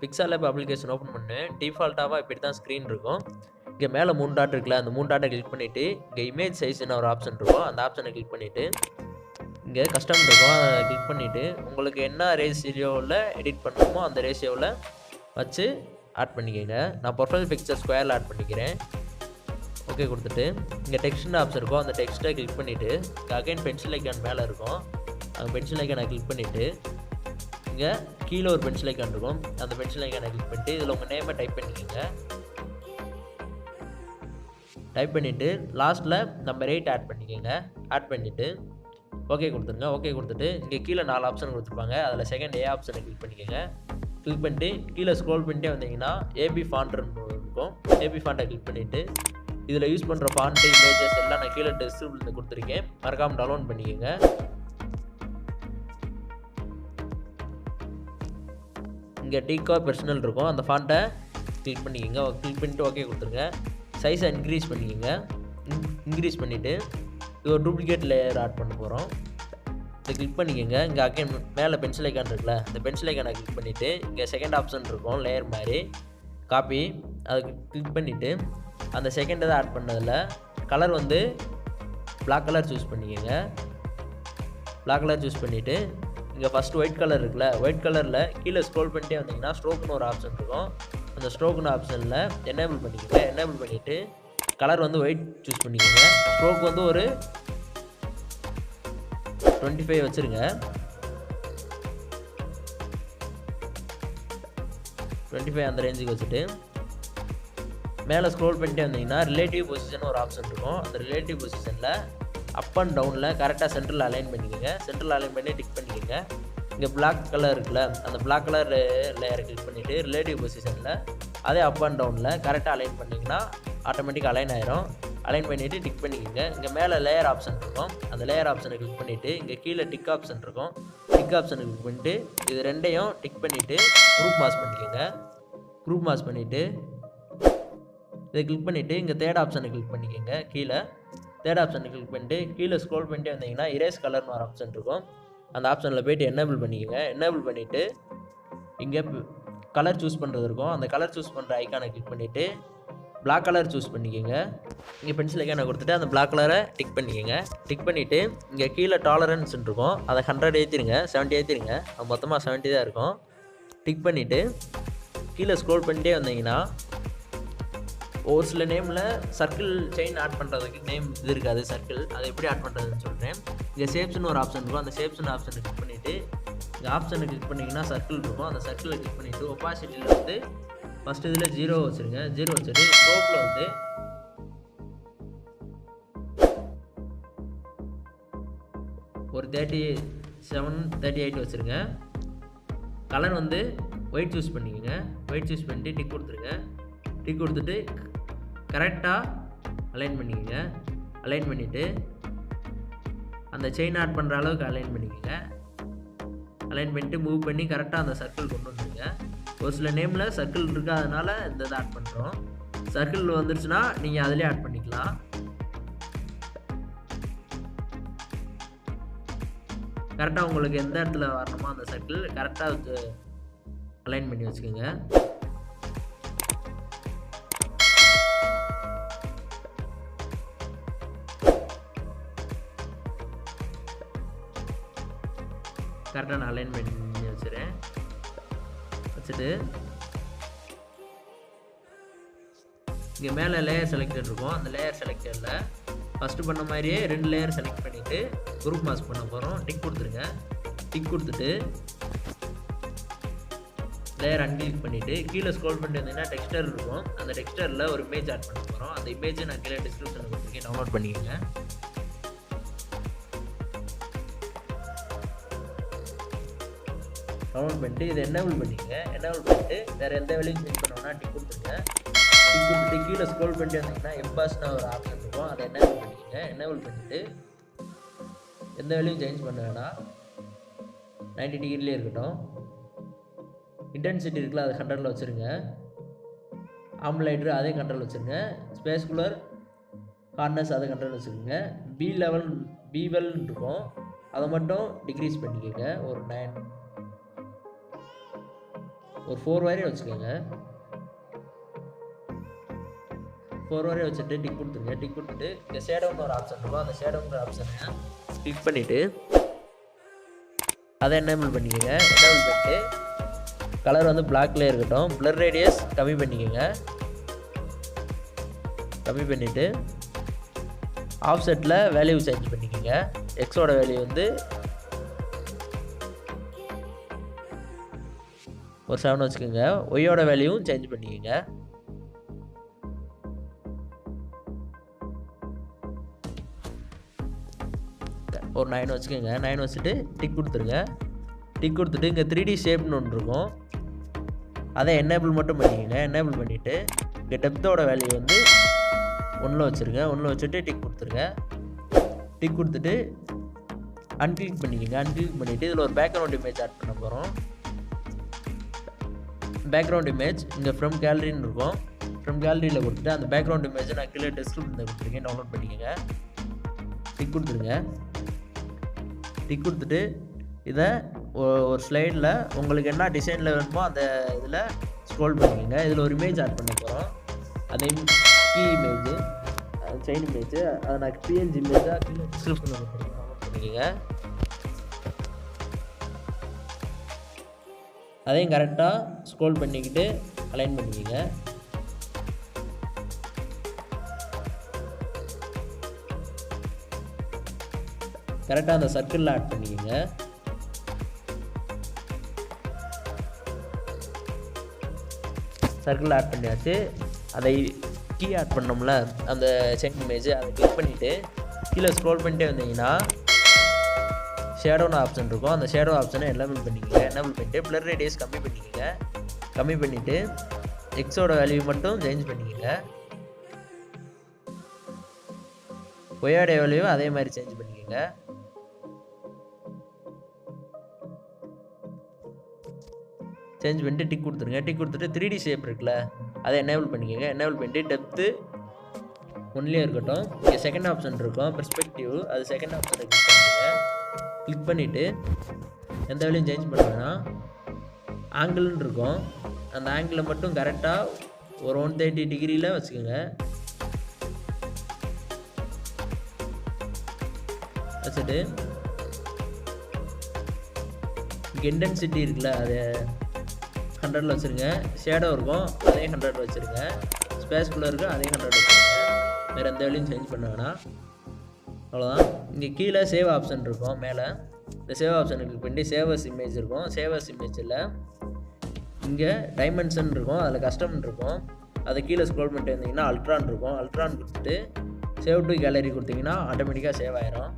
Pixalab application open பண்ணு. டிஃபால்ட்டாக இப்படி தான் ஸ்க்ரீன் இருக்கும். இங்கே மேலே 3 டாட் இருக்குல்ல, அந்த 3 டாட்டை கிளிக் பண்ணிவிட்டு இங்கே இமேஜ் சைஸ்ன்னு ஒரு ஆப்ஷன் இருக்கும். அந்த ஆப்ஷனை கிளிக் பண்ணிவிட்டு இங்கே கஸ்டம் இருக்கும், அதை கிளிக் பண்ணிவிட்டு உங்களுக்கு என்ன ரேஷியோவில் எடிட் பண்ணணுமோ அந்த ரேஷியோவில் வச்சு ஆட் பண்ணிக்கோங்க. நான் ப்ரொஃபைல் பிக்சர் ஸ்கொயரில் ஆட் பண்ணிக்கிறேன். ஓகே கொடுத்துட்டு இங்கே டெக்ஸ்ட்னு ஆப்ஷன் இருக்கும், அந்த டெக்ஸ்ட்டை கிளிக் பண்ணிவிட்டு இங்கே அகைன் பென்சில் ஐக்கான் மேலே இருக்கும், அந்த பென்சில் ஐக்கானை கிளிக் பண்ணிவிட்டு இங்கே கீழே ஒரு பென்சில் ஐக்கான் இருக்கும், அந்த பென்சில் ஐக்கானை கிளிக் பண்ணிட்டு இதில் உங்கள் நேமை டைப் பண்ணிக்கோங்க. டைப் பண்ணிவிட்டு லாஸ்ட்டில் நம்பர் 8 ஆட் பண்ணிக்கோங்க. ஆட் பண்ணிவிட்டு ஓகே கொடுத்துருங்க. ஓகே கொடுத்துட்டு இங்கே கீழே 4 ஆப்ஷன் கொடுத்துருப்பாங்க, அதில் செகண்ட் ஏ ஆப்ஷனை கிளிக் பண்ணிக்கோங்க. கிளிக் பண்ணிட்டு கீழே ஸ்க்ரோல் பண்ணிட்டே வந்தீங்கன்னா ஏபி ஃபாண்ட்னு இருக்கும், ஏபி ஃபாண்ட்டை கிளிக் பண்ணிவிட்டு இதில் யூஸ் பண்ணுற ஃபாண்ட்டு இமேஜஸ் எல்லாம் நான் கீழே டிஸ்கிரிப்ஷனில் கொடுத்துருக்கேன், மறக்காமல் டவுன்லோட் பண்ணிக்கோங்க. இங்கே டீகா பெர்சனல் இருக்கும், அந்த ஃபாண்ட்டை கிளிக் பண்ணிக்கோங்க. கிளிக் பண்ணிவிட்டு ஓகே கொடுத்துருங்க. சைஸை இன்க்ரீஸ் பண்ணிக்கோங்க. இன்க்ரீஸ் பண்ணிவிட்டு இது ஒரு டூப்ளிகேட் லேயர் ஆட் பண்ண போகிறோம். இதை கிளிக் பண்ணிக்கோங்க. இங்கே அகைன் மேலே பென்சில் ஐக்கான் இருக்குல்ல, அந்த பென்சில் ஐக்கானை கிளிக் பண்ணிவிட்டு இங்கே செகண்ட் ஆப்ஷன் இருக்கும் லேயர் மாதிரி காப்பி, அதை கிளிக் பண்ணிவிட்டு அந்த செகண்ட் இதை ஆட் பண்ணதில் கலர் வந்து பிளாக் கலர் சூஸ் பண்ணிக்கோங்க. பிளாக் கலர் சூஸ் பண்ணிவிட்டு இங்கே ஃபஸ்ட்டு ஒயிட் கலர் இருக்குல்ல, ஒயிட் கலரில் கீழே ஸ்க்ரோல் பண்ணிட்டே வந்தீங்கன்னா ஸ்ட்ரோக்னு ஒரு ஆப்ஷன் இருக்கும், அந்த ஸ்ட்ரோக்னு ஆப்ஷனில் எனேபிள் பண்ணிக்கோங்க. எனேபிள் பண்ணிவிட்டு கலர் வந்து ஒயிட் சூஸ் பண்ணிக்கோங்க. ஸ்ட்ரோக் வந்து ஒரு 25 வச்சுருங்க. 25 அந்த ரேஞ்சுக்கு வச்சுட்டு மேலே ஸ்க்ரோல் பண்ணிட்டே வந்தீங்கன்னா ரிலேட்டிவ் பொசிஷன் ஒரு ஆப்ஷன் இருக்கும், அந்த ரிலேட்டிவ் பொசிஷனில் அப் அண்ட் டவுனில் கரெக்டாக சென்ட்ரல் அலைன் பண்ணிக்கோங்க. சென்ட்ரல் அலைன் பண்ணி டிக் பண்ணிக்கோங்க. இங்கே பிளாக் கலர் இருக்குல்ல, அந்த பிளாக் கலர் லேயரை கிளிக் பண்ணிவிட்டு ரிலேட்டிவ் பொசிஷனில் அதே அப் அண்ட் டவுனில் கரெக்டாக அலைன் பண்ணிங்கன்னா ஆட்டோமேட்டிக்காக அலைன் ஆயிரும். அலைன் பண்ணிவிட்டு டிக் பண்ணிக்கோங்க. இங்கே மேலே லேயர் ஆப்ஷன் இருக்கும், அந்த லேயர் ஆப்ஷனை கிளிக் பண்ணிவிட்டு இங்கே கீழே டிக் ஆப்ஷன் இருக்கும், டிக் ஆப்ஷனை கிளிக் பண்ணிவிட்டு இது ரெண்டையும் டிக் பண்ணிவிட்டு குரூப் மாஸ் பண்ணிக்கோங்க. குரூப் மாஸ் பண்ணிவிட்டு இதை கிளிக் பண்ணிவிட்டு இங்கே தேர்ட் ஆப்ஷனை கிளிக் பண்ணிக்கோங்க. கீழே தேர்ட் ஆப்ஷனை கிளிக் பண்ணிட்டு கீழே ஸ்க்ரோல் பண்ணிட்டே வந்தீங்கன்னா இரேஸ் கலர்னு ஒரு ஆப்ஷன் இருக்கும், அந்த ஆப்ஷனில் போய்ட்டு எனேபிள் பண்ணிக்கோங்க. எனேபிள் பண்ணிவிட்டு இங்கே கலர் சூஸ் பண்ணுறது இருக்கும், அந்த கலர் சூஸ் பண்ணுற ஐக்கானை கிளிக் பண்ணிவிட்டு பிளாக் கலர் சூஸ் பண்ணிக்கோங்க. இங்கே பென்சில் ஐக்கானை கொடுத்துட்டு அந்த பிளாக் கலரை டிக் பண்ணிக்கோங்க. டிக் பண்ணிவிட்டு இங்கே கீழே டாலரன்ஸ் இருக்கும், அதை 100 ஏற்றிருங்க, 70 ஏற்றிருங்க, அது மொத்தமாக 70 தான் இருக்கும். டிக் பண்ணிவிட்டு கீழே ஸ்க்ரோல் பண்ணிட்டே வந்தீங்கன்னா ஒரு சில நேமில் சர்க்கிள் செயின் ஆட் பண்ணுறதுக்கு நேம் இது இருக்காது, சர்க்கிள், அதை எப்படி ஆட் பண்ணுறதுன்னு சொல்கிறேன். இங்கே ஷேப்ஸ்னு ஒரு ஆப்ஷன் இருக்கும், அந்த ஷேப்ஸ்னு ஆப்ஷனை கிளிக் பண்ணிவிட்டு இந்த ஆப்ஷனை கிளிக் பண்ணிங்கன்னா சர்க்கிள் இருக்கும், அந்த சர்க்கிளை கிளிக் பண்ணிவிட்டு ஒப்பாசிட்டியில் வந்து ஃபஸ்ட்டு இதில் 0 வச்சுருங்க. 0 வச்சுட்டு ஸ்கோப்பில் வந்து ஒரு 37, 38 வச்சுருங்க. கலர் வந்து ஒயிட் சூஸ் பண்ணிக்கோங்க. ஒயிட் சூஸ் பண்ணிட்டு டிக் கொடுத்துருங்க. டிக் கொடுத்துட்டு கரெக்டாக அலைன் பண்ணிக்கோங்க. அலைன் பண்ணிவிட்டு அந்த செயின் ஆட் பண்ணுற அளவுக்கு அலைன் பண்ணிக்கோங்க. அலைன் பண்ணிட்டு மூவ் பண்ணி கரெக்டாக அந்த சர்க்கிள் கொண்டு வந்துடுங்க. ஒரு சில நேமில் சர்க்கிள் இருக்காதனால இந்த இதை ஆட் பண்ணுறோம். சர்க்கிள் வந்துருச்சுன்னா நீங்கள் அதிலே ஆட் பண்ணிக்கலாம். கரெக்டாக உங்களுக்கு எந்த இடத்துல வரணுமோ அந்த சர்க்கிள் கரெக்டாக அலைன் பண்ணி வச்சுக்கோங்க. கரெக்டாக நான் அலைன் பண்ணி வச்சுட்டு இங்கே மேலே லேயர் செலக்டட் இருக்கும், அந்த லேயர் செலக்டரில் ஃபஸ்ட்டு பண்ண மாதிரியே 2 லேயர் செலக்ட் பண்ணிவிட்டு குரூப் மாஸ்க் பண்ண போகிறோம். டிக் கொடுத்துருங்க. டிக் கொடுத்துட்டு லேயர் அன்கிளிக் பண்ணிவிட்டு கீழே ஸ்க்ரோல் பண்ணிட்டு வந்தீங்கன்னா டெக்ஸ்டர் இருக்கும், அந்த டெக்ஸ்டரில் ஒரு இமேஜ் ஆட் பண்ண போகிறோம். அந்த இமேஜை நான் கீழே டிஸ்கிரிப்ஷனில் கொடுத்துருக்கேன், டவுன்லோட் பண்ணிக்கோங்க. டவுன்லோட் பண்ணிட்டு இதை எனேபிள் பண்ணிக்கோங்க. எனேபிள் பண்ணிட்டு வேறு எந்த வேலையும் சேஞ்ச் பண்ணோம்னா டிக் கொடுத்துருங்க. டிக் கொடுத்துட்டு கீழே ஸ்க்ரோல் பண்ணிட்டு வந்தீங்கன்னா எம்பாஸ்னு ஒரு ஆப்ஷன் இருக்கும், அதை எனேபிள் பண்ணிக்கோங்க. எனேபிள் பண்ணிவிட்டு எந்த வேலையும் சேஞ்ச் பண்ண வேணாம், 90 டிகிரிலே இருக்கட்டும். இன்டென்சிட்டி இருக்குல்ல, அதை 100ல் வச்சுருங்க. ஆம்லைட்ரு அதே கண்ட்ரோல் வச்சுருங்க. ஸ்பேஸ் கூலர் ஹார்ட்னஸ் அதை கண்ட்ரோல் வச்சுக்கோங்க. பீவெல்னு இருக்கும், அதை மட்டும் டிக்ரீஸ் பண்ணிக்கோங்க ஒரு 9. ஒரு 4 வரையும் வச்சுக்கோங்க. 4 வரையும் வச்சுட்டு டிக் கொடுத்துருங்க. டிக் கொடுத்துட்டு இந்த ஷேடோன்னு ஒரு ஆப்ஷன் இருக்கும். அந்த ஷேடோங்கிற ஆப்ஷனை கிளிக் பண்ணிவிட்டு அதை எனேபிள் பண்ணிக்கோங்க. எனேபிள் பண்ணிட்டு கலர் வந்து பிளாக்லேயே இருக்கட்டும். பிளர் ரேடியஸ் கம்மி பண்ணிக்கோங்க. கம்மி பண்ணிவிட்டு ஆஃப்செட்டில் வேல்யூ சேஞ்ச் பண்ணிக்கோங்க. எக்ஸோட வேல்யூ வந்து ஒரு 7 வச்சுக்கோங்க. ஒய்யோட வேல்யூவும் சேஞ்ச் பண்ணிக்கோங்க. ஒரு 9 வச்சுக்கோங்க. 9 வச்சுட்டு டிக் கொடுத்துருங்க. டிக் கொடுத்துட்டு இங்கே 3D ஷேப்னு ஒன்று இருக்கும். அதை எனேபிள் மட்டும் பண்ணிக்கோங்க. எனேபிள் பண்ணிவிட்டு இங்கே டெப்த்தோட வேல்யூ வந்து 1 வச்சுருங்க. 1 வச்சுட்டு டிக் கொடுத்துருங்க. டிக் கொடுத்துட்டு அன்கிளிக் பண்ணிக்கோங்க. அன்கிளிக் பண்ணிவிட்டு இதில் ஒரு பேக்ரவுண்ட் இமேஜ் ஆட் பண்ண போகிறோம். பேக்ரவுண்ட் இமேஜ் இங்கே ஃப்ரம் கேலரின்னு இருக்கும். ஃப்ரம் கேலரியில் கொடுத்துட்டு அந்த பேக்ரவுண்ட் இமேஜை நான் கீழே டிஸ்கிரிப்ஷனில் கொடுத்துருக்கேன். டவுன்லோட் பண்ணிக்கோங்க. டிக் கொடுத்துருங்க. டிக் கொடுத்துட்டு இதை ஒரு ஸ்லைடில் உங்களுக்கு என்ன டிசைனில் வேணுமோ அந்த இதில் ஸ்க்ரோல் பண்ணிக்கோங்க. இதில் ஒரு இமேஜ் ஆட் பண்ண போகிறோம். அந்த கீ இமேஜு செயின் இமேஜு அதை நான் பிஎன்ஜி இமேஜாக கீழே டிஸ்கிரிப்ஷனில் கொடுத்துருக்கேன். டவுன்லோட் பண்ணிக்கோங்க. அதையும் கரெக்டாக ஸ்க்ரோல் பண்ணிக்கிட்டு அலைன் பண்ணிக்கோங்க. கரெக்டாக அந்த சர்க்கிளில் ஆட் பண்ணிக்கோங்க. சர்க்கிளில் ஆட் பண்ணியாச்சு. அதை கீ ஆட் பண்ணோம்ல அந்த செயின் இமேஜ் அதை கிளிக் பண்ணிவிட்டு கீழே ஸ்க்ரோல் பண்ணிட்டே வந்தீங்கன்னா ஷேடோன்னு ஆப்ஷன் இருக்கும். அந்த ஷேடோ ஆப்ஷனை எனேபிள் பண்ணிக்கோங்க. எனேபிள் பண்ணிவிட்டு பிளர் ரேடியஸ் கம்மி பண்ணிக்கோங்க. கம்மி பண்ணிவிட்டு எக்ஸோட வேல்யூ மட்டும் சேஞ்ச் பண்ணிக்கோங்க. ஒய்யோட வேல்யூ அதே மாதிரி சேஞ்ச் பண்ணிக்கோங்க. சேஞ்ச் பண்ணிட்டு டிக் கொடுத்துருங்க. டிக் கொடுத்துட்டு 3D ஷேப் இருக்குல்ல அதை எனேபிள் பண்ணிக்கோங்க. எனேபிள் பண்ணிட்டு டெப்த்து ஒன்லேயே இருக்கட்டும். இங்கே செகண்ட் ஆப்ஷன் இருக்கும் பெர்ஸ்பெக்டிவ். அது செகண்ட் ஆப்ஷனை கிளிக் பண்ணுங்க. கிளிக் பண்ணிவிட்டு எந்த வேலையும் சேஞ்ச் பண்ணுங்கன்னா ஆங்கிள்னு இருக்கும். அந்த ஆங்கிளை மட்டும் கரெக்டாக ஒரு 130 டிகிரியில் வச்சுக்கோங்க. வச்சுட்டு இன்டென்சிட்டி இருக்குல்ல அது 100ல் வச்சுருங்க. ஷேடோ இருக்கும் அதே 100 வச்சுருங்க. ஸ்பேஸ்குள்ளே இருக்கும் அதே 100 வச்சுருங்க. வேறு எந்த வேலையும் சேஞ்ச் பண்ண வேணாம். அவ்வளோதான். இங்கே கீழே சேவ் ஆப்ஷன் இருக்கும். மேலே இந்த சேவ் ஆப்ஷனை கிளிக் பண்ணி சேவர்ஸ் இமேஜ் இருக்கும். சேவர்ஸ் இமேஜில் இங்கே டைமென்ஷன் இருக்கும். அதில் கஸ்டம் இருக்கும். அதை கீழே ஸ்க்ரோல் பண்ணிட்டு வந்தீங்கன்னா அல்ட்ரான் இருக்கும். அல்ட்ரான் கொடுத்துட்டு சேவ் டு கேலரி கொடுத்தீங்கன்னா ஆட்டோமேட்டிக்காக சேவ் ஆயிரும்.